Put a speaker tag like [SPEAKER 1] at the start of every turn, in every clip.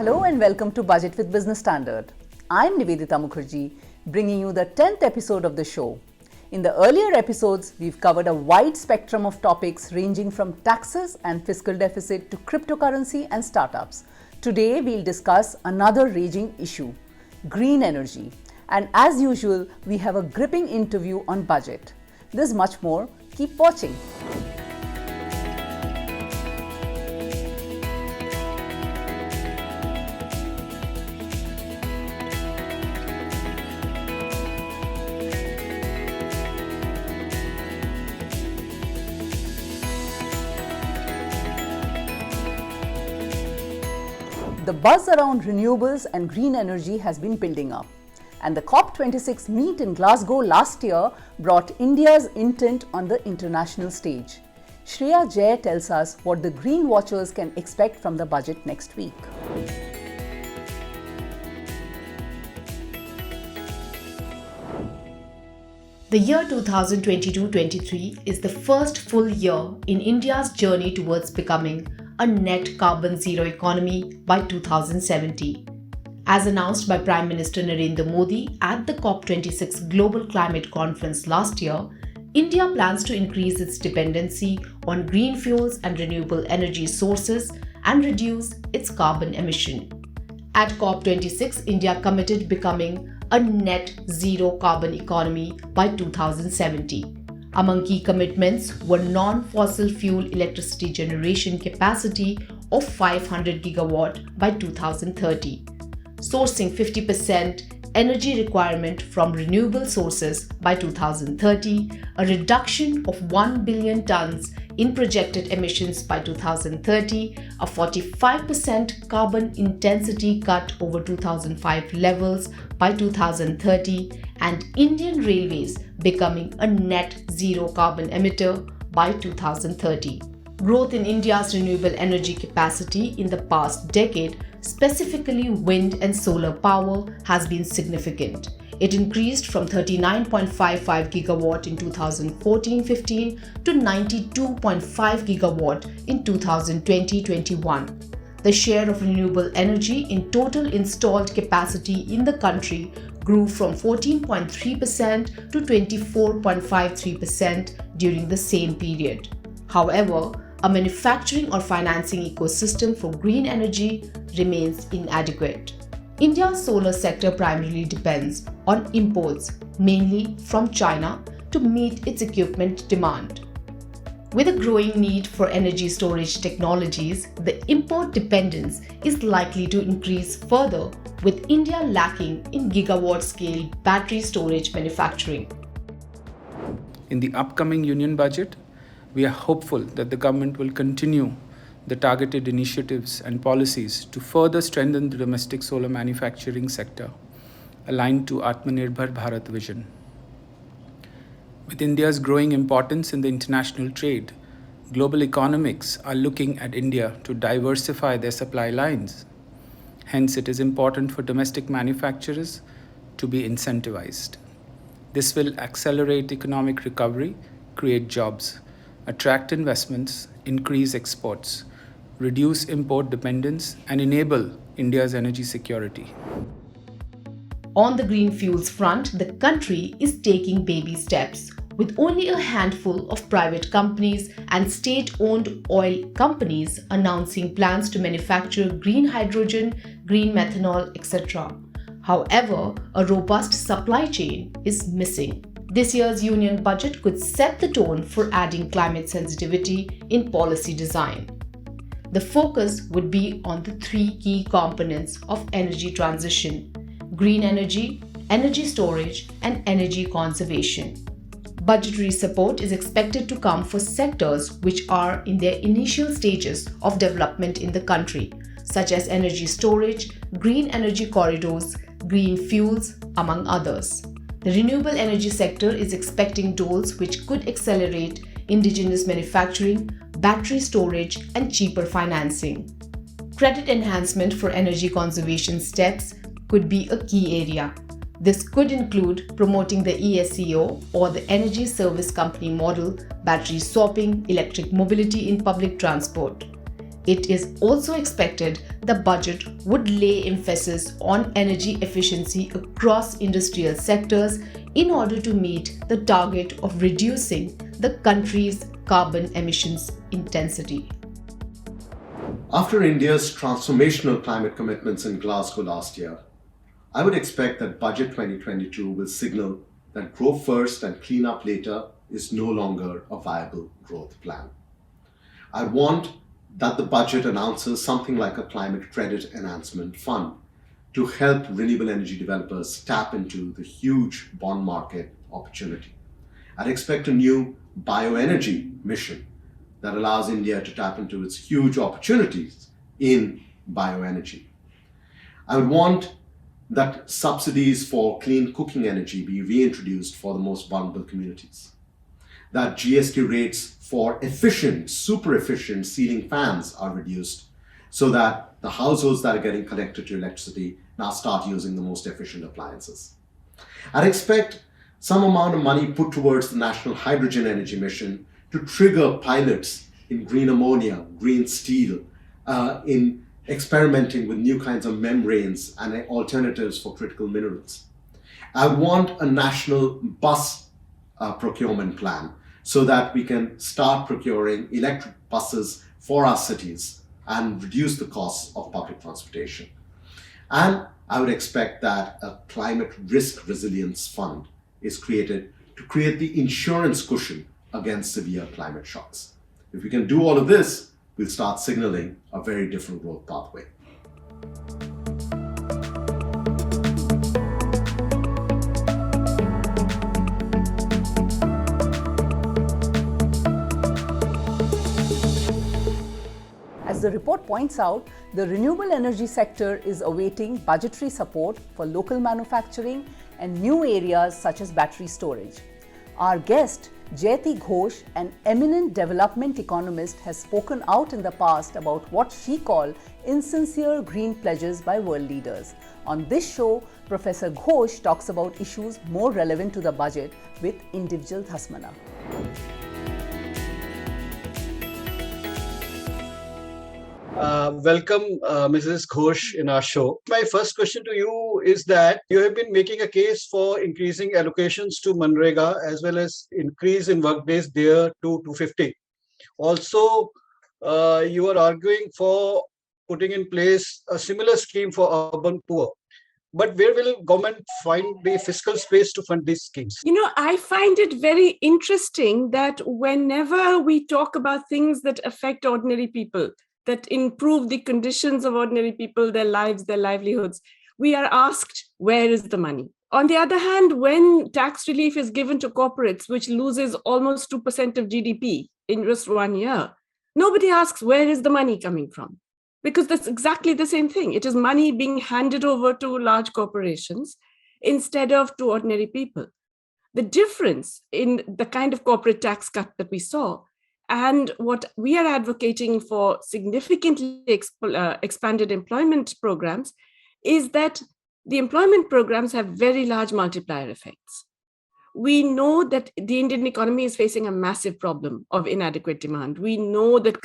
[SPEAKER 1] Hello and welcome to Budget with Business Standard. I'm Nivedita Mukherjee, bringing you the 10th episode of the show. In the earlier episodes, we've covered a wide spectrum of topics ranging from taxes and fiscal deficit to cryptocurrency and startups. Today, we'll discuss another raging issue, green energy. And as usual, we have a gripping interview on budget. There's much more. Keep watching. The buzz around renewables and green energy has been building up, and the COP26 meet in Glasgow last year brought India's intent on the international stage. Shreya Jay tells us what the green watchers can expect from the budget next week.
[SPEAKER 2] The year 2022-23 is the first full year in India's journey towards becoming a net carbon zero economy by 2070. As announced by Prime Minister Narendra Modi at the COP26 Global Climate Conference last year, India plans to increase its dependency on green fuels and renewable energy sources and reduce its carbon emission. At COP26, India committed becoming a net zero carbon economy by 2070. Among key commitments were non-fossil fuel electricity generation capacity of 500 gigawatt by 2030, sourcing 50% energy requirement from renewable sources by 2030, a reduction of 1 billion tons in projected emissions by 2030, a 45% carbon intensity cut over 2005 levels by 2030, and Indian Railways becoming a net zero carbon emitter by 2030. Growth in India's renewable energy capacity in the past decade, specifically wind and solar power, has been significant. It increased from 39.55 gigawatt in 2014-15 to 92.5 gigawatt in 2020-21. The share of renewable energy in total installed capacity in the country grew from 14.3% to 24.53% during the same period. However, a manufacturing or financing ecosystem for green energy remains inadequate. India's solar sector primarily depends on imports, mainly from China, to meet its equipment demand. With a growing need for energy storage technologies, the import dependence is likely to increase further, with India lacking in gigawatt-scale battery storage manufacturing.
[SPEAKER 3] In the upcoming union budget, we are hopeful that the government will continue the targeted initiatives and policies to further strengthen the domestic solar manufacturing sector, aligned to Atmanirbhar Bharat vision. With India's growing importance in the international trade, global economics are looking at India to diversify their supply lines. Hence, it is important for domestic manufacturers to be incentivized. This will accelerate economic recovery, create jobs, attract investments, increase exports, reduce import dependence, and enable India's energy security.
[SPEAKER 2] On the green fuels front, the country is taking baby steps, with only a handful of private companies and state-owned oil companies announcing plans to manufacture green hydrogen, green methanol, etc. However, a robust supply chain is missing. This year's union budget could set the tone for adding climate sensitivity in policy design. The focus would be on the three key components of energy transition: green energy, energy storage, and energy conservation. Budgetary support is expected to come for sectors which are in their initial stages of development in the country, such as energy storage, green energy corridors, green fuels, among others. The renewable energy sector is expecting doles which could accelerate indigenous manufacturing, battery storage, and cheaper financing. Credit enhancement for energy conservation steps could be a key area. This could include promoting the ESCO or the Energy Service Company model, battery swapping, electric mobility in public transport. It is also expected the budget would lay emphasis on energy efficiency across industrial sectors in order to meet the target of reducing the country's carbon emissions intensity.
[SPEAKER 4] After India's transformational climate commitments in Glasgow last year, I would expect that Budget 2022 will signal that grow first and clean up later is no longer a viable growth plan. I want that the budget announces something like a climate credit enhancement fund to help renewable energy developers tap into the huge bond market opportunity. I'd expect a new bioenergy mission that allows India to tap into its huge opportunities in bioenergy. I would want that subsidies for clean cooking energy be reintroduced for the most vulnerable communities. That GST rates for efficient, super efficient ceiling fans are reduced so that the households that are getting connected to electricity now start using the most efficient appliances. I'd expect some amount of money put towards the National Hydrogen Energy Mission to trigger pilots in green ammonia, green steel, in experimenting with new kinds of membranes and alternatives for critical minerals. I want a national bus procurement plan so that we can start procuring electric buses for our cities and reduce the costs of public transportation. And I would expect that a climate risk resilience fund is created to create the insurance cushion against severe climate shocks. If we can do all of this, we'll start signaling a very different growth pathway.
[SPEAKER 1] As the report points out, the renewable energy sector is awaiting budgetary support for local manufacturing and new areas such as battery storage. Our guest, Jayati Ghosh, an eminent development economist, has spoken out in the past about what she called insincere green pledges by world leaders. On this show, Professor Ghosh talks about issues more relevant to the budget with individual Dhasmana.
[SPEAKER 5] Welcome, Mrs. Ghosh, in our show. My first question to you is that you have been making a case for increasing allocations to Manrega as well as increase in workdays there to 250. Also, you are arguing for putting in place a similar scheme for urban poor. But where will government find the fiscal space to fund these schemes?
[SPEAKER 6] You know, I find it very interesting that whenever we talk about things that affect ordinary people, that improve the conditions of ordinary people, their lives, their livelihoods, we are asked, where is the money? On the other hand, when tax relief is given to corporates, which loses almost 2% of GDP in just 1 year, nobody asks, where is the money coming from? Because that's exactly the same thing. It is money being handed over to large corporations instead of to ordinary people. The difference in the kind of corporate tax cut that we saw and what we are advocating for significantly expanded employment programs is that the employment programs have very large multiplier effects. We know that the Indian economy is facing a massive problem of inadequate demand. We know that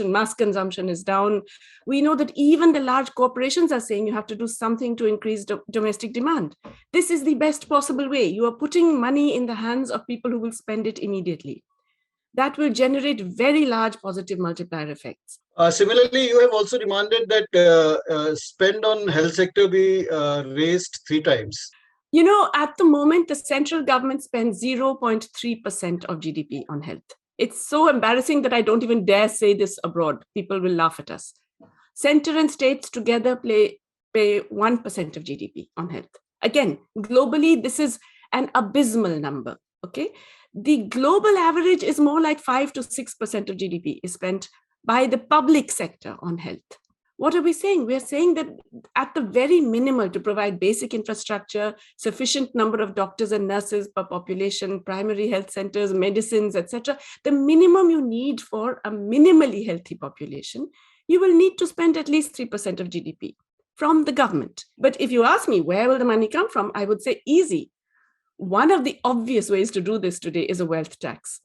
[SPEAKER 6] mass consumption is down. We know that even the large corporations are saying you have to do something to increase domestic demand. This is the best possible way. You are putting money in the hands of people who will spend it immediately. That will generate very large positive multiplier effects.
[SPEAKER 5] Similarly, you have also demanded that spend on health sector be raised 3 times.
[SPEAKER 6] You know, at the moment, the central government spends 0.3% of GDP on health. It's so embarrassing that I don't even dare say this abroad. People will laugh at us. Center and states together pay 1% of GDP on health. Again, globally, this is an abysmal number, okay? The global average is more like 5 to 6% of GDP is spent by the public sector on health. What are we saying? We are saying that at the very minimal, to provide basic infrastructure, sufficient number of doctors and nurses per population, primary health centers, medicines, etc., the minimum you need for a minimally healthy population, you will need to spend at least 3% of GDP from the government. But if you ask me, where will the money come from? I would say easy. One of the obvious ways to do this today is a wealth tax.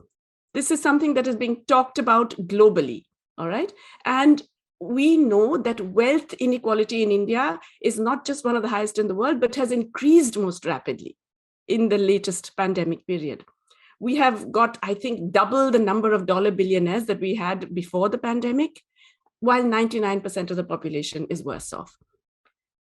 [SPEAKER 6] This is something that is being talked about globally, all right? And we know that wealth inequality in India is not just one of the highest in the world, but has increased most rapidly in the latest pandemic period. We have got, I think, double the number of dollar billionaires that we had before the pandemic, while 99% of the population is worse off.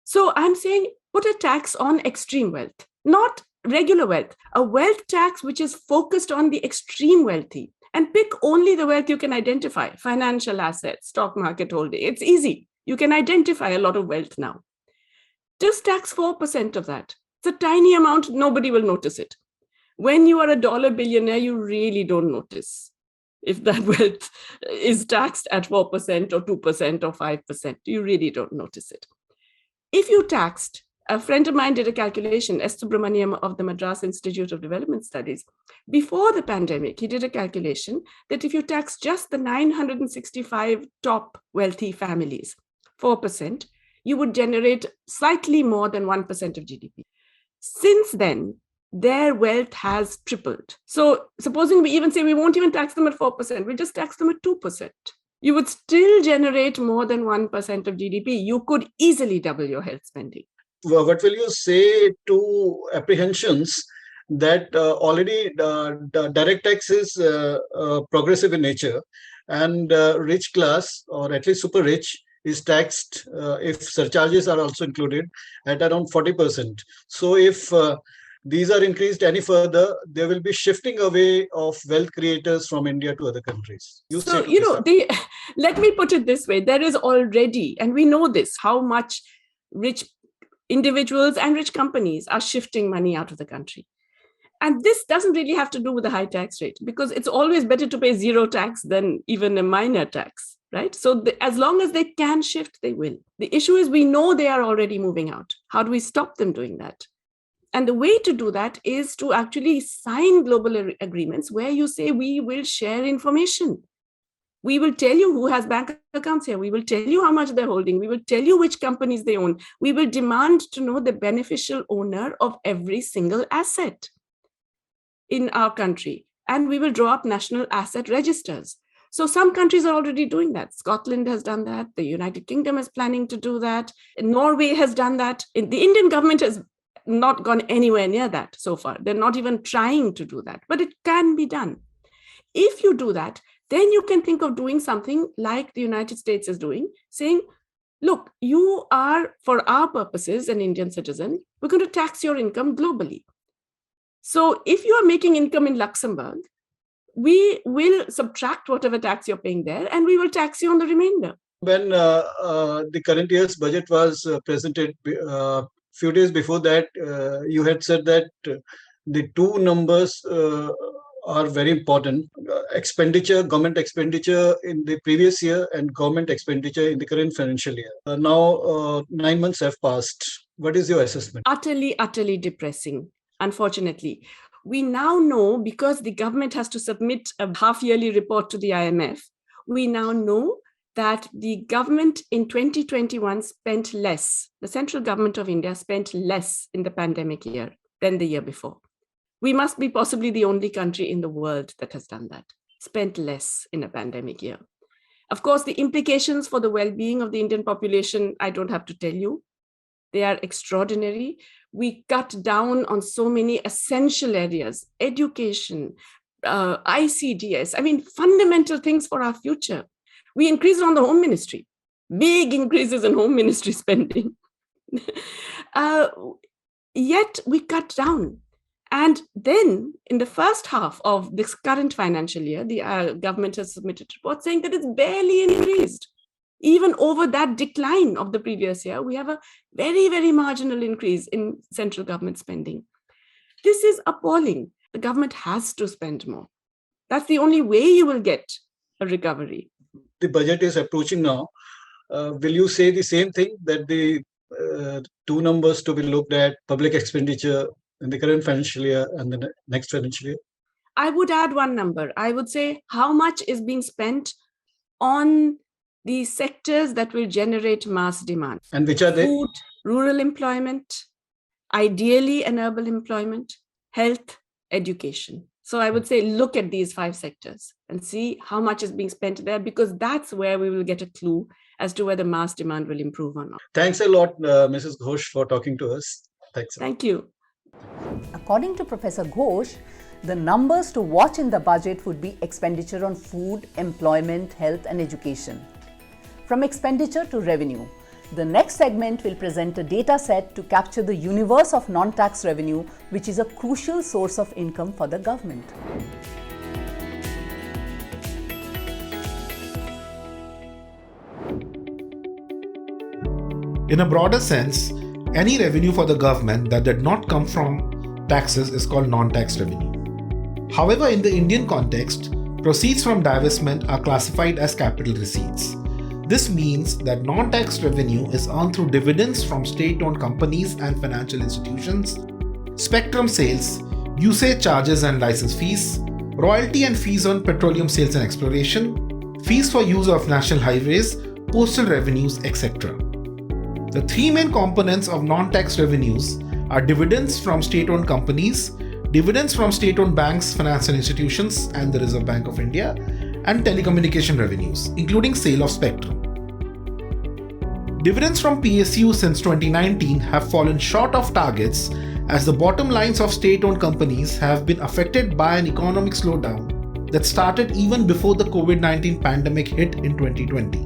[SPEAKER 6] So I'm saying put a tax on extreme wealth, not regular wealth, a wealth tax which is focused on the extreme wealthy, and pick only the wealth you can identify: financial assets, stock market holding. It's easy. You can identify a lot of wealth now. Just tax 4% of that. It's a tiny amount. Nobody will notice it. When you are a dollar billionaire, you really don't notice if that wealth is taxed at 4% or 2% or 5%. You really don't notice it. If you taxed, a friend of mine did a calculation, S. Subramaniam of the Madras Institute of Development Studies. Before the pandemic, he did a calculation that if you tax just the 965 top wealthy families, 4%, you would generate slightly more than 1% of GDP. Since then, their wealth has tripled. So supposing we even say we won't even tax them at 4%, we just tax them at 2%. You would still generate more than 1% of GDP. You could easily double your health spending.
[SPEAKER 5] What will you say to apprehensions that already the direct tax is progressive in nature, and rich class, or at least super rich, is taxed, if surcharges are also included, at around 40%. So if these are increased any further, there will be shifting away of wealth creators from India to other countries.
[SPEAKER 6] Let me put it this way. There is already, and we know this, how much rich individuals and rich companies are shifting money out of the country. And this doesn't really have to do with the high tax rate, because it's always better to pay zero tax than even a minor tax, right? So as long as they can shift, they will. The issue is we know they are already moving out. How do we stop them doing that? And the way to do that is to actually sign global agreements where you say we will share information. We will tell you who has bank accounts here. We will tell you how much they're holding. We will tell you which companies they own. We will demand to know the beneficial owner of every single asset in our country. And we will draw up national asset registers. So some countries are already doing that. Scotland has done that. The United Kingdom is planning to do that. Norway has done that. The Indian government has not gone anywhere near that so far. They're not even trying to do that, but it can be done. If you do that, then you can think of doing something like the United States is doing, saying, look, you are, for our purposes, an Indian citizen. We're going to tax your income globally. So if you are making income in Luxembourg, we will subtract whatever tax you're paying there, and we will tax you on the remainder.
[SPEAKER 5] When the current year's budget was presented, few days before that, you had said that the two numbers are very important: government expenditure in the previous year and government expenditure in the current financial year. Now 9 months have passed. What is your assessment?
[SPEAKER 6] Utterly depressing, unfortunately. We now know, because the government has to submit a half-yearly report to the IMF, we now know that the government in 2021 spent less. The central government of India spent less in the pandemic year than the year before. We must be possibly the only country in the world that has done that, spent less in a pandemic year. Of course, the implications for the well-being of the Indian population, I don't have to tell you. They are extraordinary. We cut down on so many essential areas: education, ICDS, fundamental things for our future. We increased on the home ministry, big increases in home ministry spending. Yet we cut down. And then in the first half of this current financial year, the government has submitted a report saying that it's barely increased. Even over that decline of the previous year, we have a very, very marginal increase in central government spending. This is appalling. The government has to spend more. That's the only way you will get a recovery.
[SPEAKER 5] The budget is approaching now. Will you say the same thing, that the two numbers to be looked at, public expenditure in the current financial year and the next financial year?
[SPEAKER 6] I would add one number. I would say how much is being spent on the sectors that will generate mass demand.
[SPEAKER 5] And which are they?
[SPEAKER 6] Food, rural employment, ideally an urban employment, health, education. So I would say look at these 5 sectors and see how much is being spent there, because that's where we will get a clue as to whether mass demand will improve or not.
[SPEAKER 5] Thanks a lot, Mrs. Ghosh, for talking to us. Thanks.
[SPEAKER 6] Thank you.
[SPEAKER 1] According to Professor Ghosh, the numbers to watch in the budget would be expenditure on food, employment, health and education. From expenditure to revenue, the next segment will present a data set to capture the universe of non-tax revenue, which is a crucial source of income for the government.
[SPEAKER 7] In a broader sense, any revenue for the government that did not come from taxes is called non-tax revenue. However, in the Indian context, proceeds from divestment are classified as capital receipts. This means that non-tax revenue is earned through dividends from state-owned companies and financial institutions, spectrum sales, usage charges and license fees, royalty and fees on petroleum sales and exploration, fees for use of national highways, postal revenues, etc. The three main components of non-tax revenues are dividends from state-owned companies, dividends from state-owned banks, financial institutions, and the Reserve Bank of India, and telecommunication revenues, including sale of spectrum. Dividends from PSU since 2019 have fallen short of targets as the bottom lines of state-owned companies have been affected by an economic slowdown that started even before the COVID-19 pandemic hit in 2020.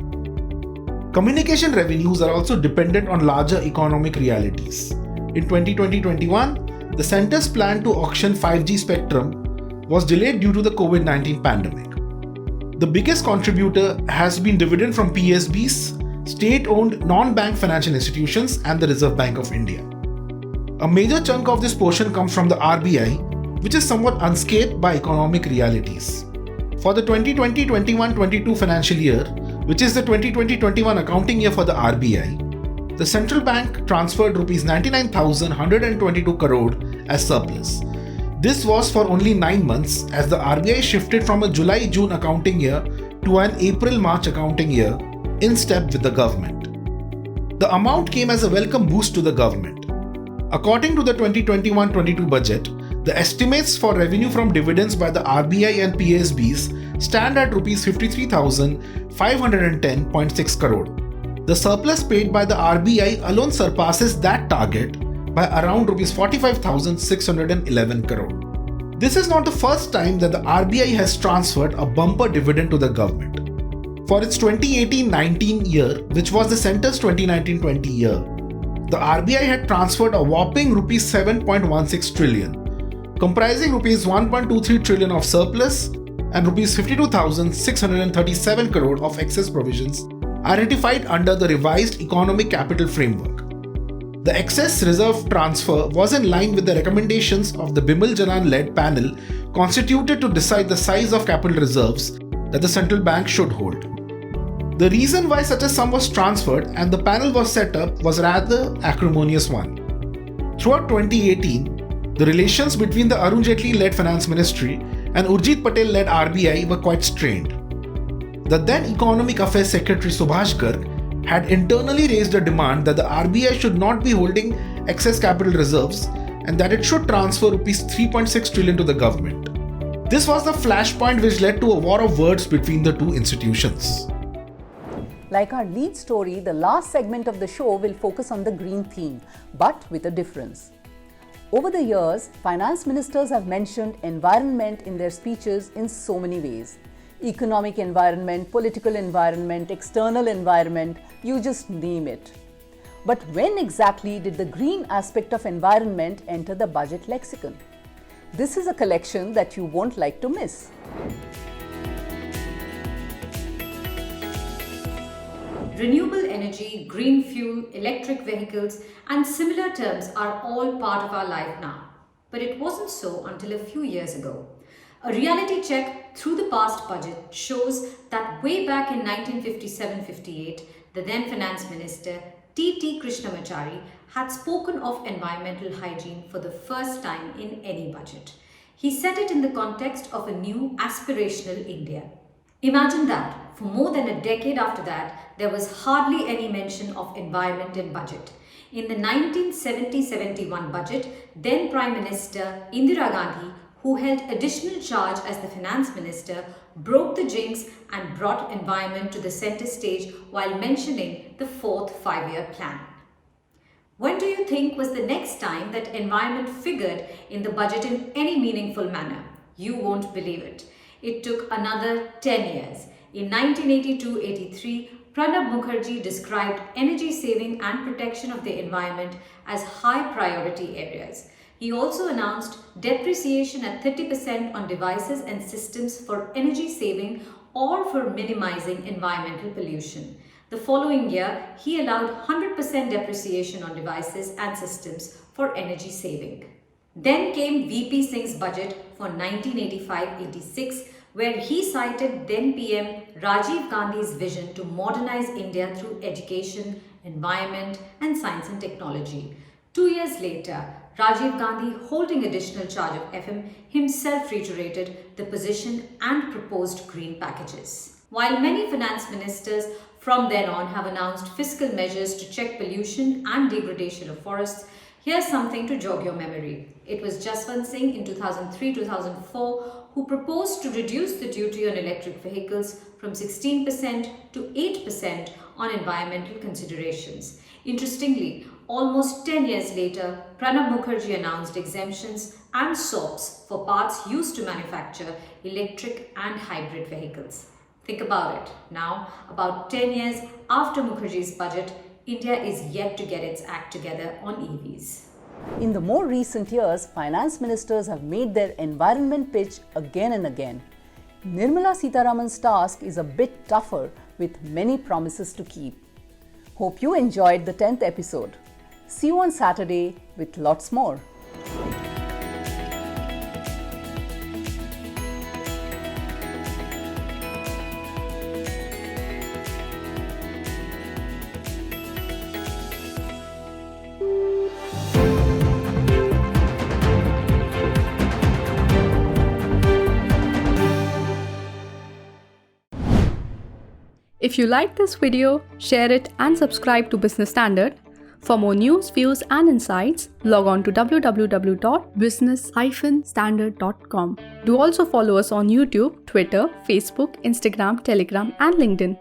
[SPEAKER 7] Communication revenues are also dependent on larger economic realities. In 2020-21, the centre's plan to auction 5G spectrum was delayed due to the COVID-19 pandemic. The biggest contributor has been dividend from PSBs, state-owned non-bank financial institutions, and the Reserve Bank of India. A major chunk of this portion comes from the RBI, which is somewhat unscathed by economic realities. For the 2020-21-22 financial year, which is the 2020-21 accounting year for the RBI, the central bank transferred Rs 99,122 crore as surplus. This was for only 9 months as the RBI shifted from a July-June accounting year to an April-March accounting year in step with the government. The amount came as a welcome boost to the government. According to the 2021-22 budget, the estimates for revenue from dividends by the RBI and PSBs stand at Rs 53,510.6 crore. The surplus paid by the RBI alone surpasses that target by around Rs 45,611 crore. This is not the first time that the RBI has transferred a bumper dividend to the government. For its 2018-19 year, which was the centre's 2019-20 year, the RBI had transferred a whopping Rs 7.16 trillion, comprising Rs 1.23 trillion of surplus and Rs 52,637 crore of excess provisions identified under the revised economic capital framework. The excess reserve transfer was in line with the recommendations of the Bimal Jalan-led panel constituted to decide the size of capital reserves that the central bank should hold. The reason why such a sum was transferred and the panel was set up was rather acrimonious one. Throughout 2018, the relations between the Arun Jaitley-led Finance Ministry and Urjit Patel-led RBI were quite strained. The then Economic Affairs Secretary Subhash Garg had internally raised a demand that the RBI should not be holding excess capital reserves and that it should transfer Rs 3.6 trillion to the government. This was the flashpoint which led to a war of words between the two institutions.
[SPEAKER 1] Like our lead story, the last segment of the show will focus on the green theme, but with a difference. Over the years, finance ministers have mentioned environment in their speeches in so many ways. Economic environment, political environment, external environment, you just name it. But when exactly did the green aspect of environment enter the budget lexicon? This is a collection that you won't like to miss.
[SPEAKER 8] Renewable energy, green fuel, electric vehicles, and similar terms are all part of our life now. But it wasn't so until a few years ago. A reality check through the past budget shows that way back in 1957-58, the then Finance Minister T.T. Krishnamachari had spoken of environmental hygiene for the first time in any budget. He said it in the context of a new aspirational India. Imagine that, for more than a decade after that, there was hardly any mention of environment in budget. In the 1970-71 budget, then Prime Minister Indira Gandhi, who held additional charge as the finance minister, broke the jinx and brought environment to the center stage while mentioning the fourth five-year plan. When do you think was the next time that environment figured in the budget in any meaningful manner? You won't believe it. It took another 10 years. In 1982-83, Pranab Mukherjee described energy saving and protection of the environment as high priority areas. He also announced depreciation at 30% on devices and systems for energy saving or for minimizing environmental pollution. The following year, he allowed 100% depreciation on devices and systems for energy saving. Then came VP Singh's budget for 1985-86, where he cited then PM Rajiv Gandhi's vision to modernize India through education, environment, and science and technology. 2 years later, Rajiv Gandhi, holding additional charge of FM, himself reiterated the position and proposed green packages. While many finance ministers from then on have announced fiscal measures to check pollution and degradation of forests, here's something to jog your memory. It was Jaswant Singh in 2003-2004 who proposed to reduce the duty on electric vehicles from 16% to 8% on environmental considerations. Interestingly, almost 10 years later, Pranab Mukherjee announced exemptions and SOPs for parts used to manufacture electric and hybrid vehicles. Think about it. Now, about 10 years after Mukherjee's budget, India is yet to get its act together on EVs.
[SPEAKER 1] In the more recent years, finance ministers have made their environment pitch again and again. Nirmala Sitharaman's task is a bit tougher with many promises to keep. Hope you enjoyed the 10th episode. See you on Saturday with lots more.
[SPEAKER 9] If you like this video, share it and subscribe to Business Standard. For more news, views and insights, log on to www.business-standard.com. Do also follow us on YouTube, Twitter, Facebook, Instagram, Telegram and LinkedIn.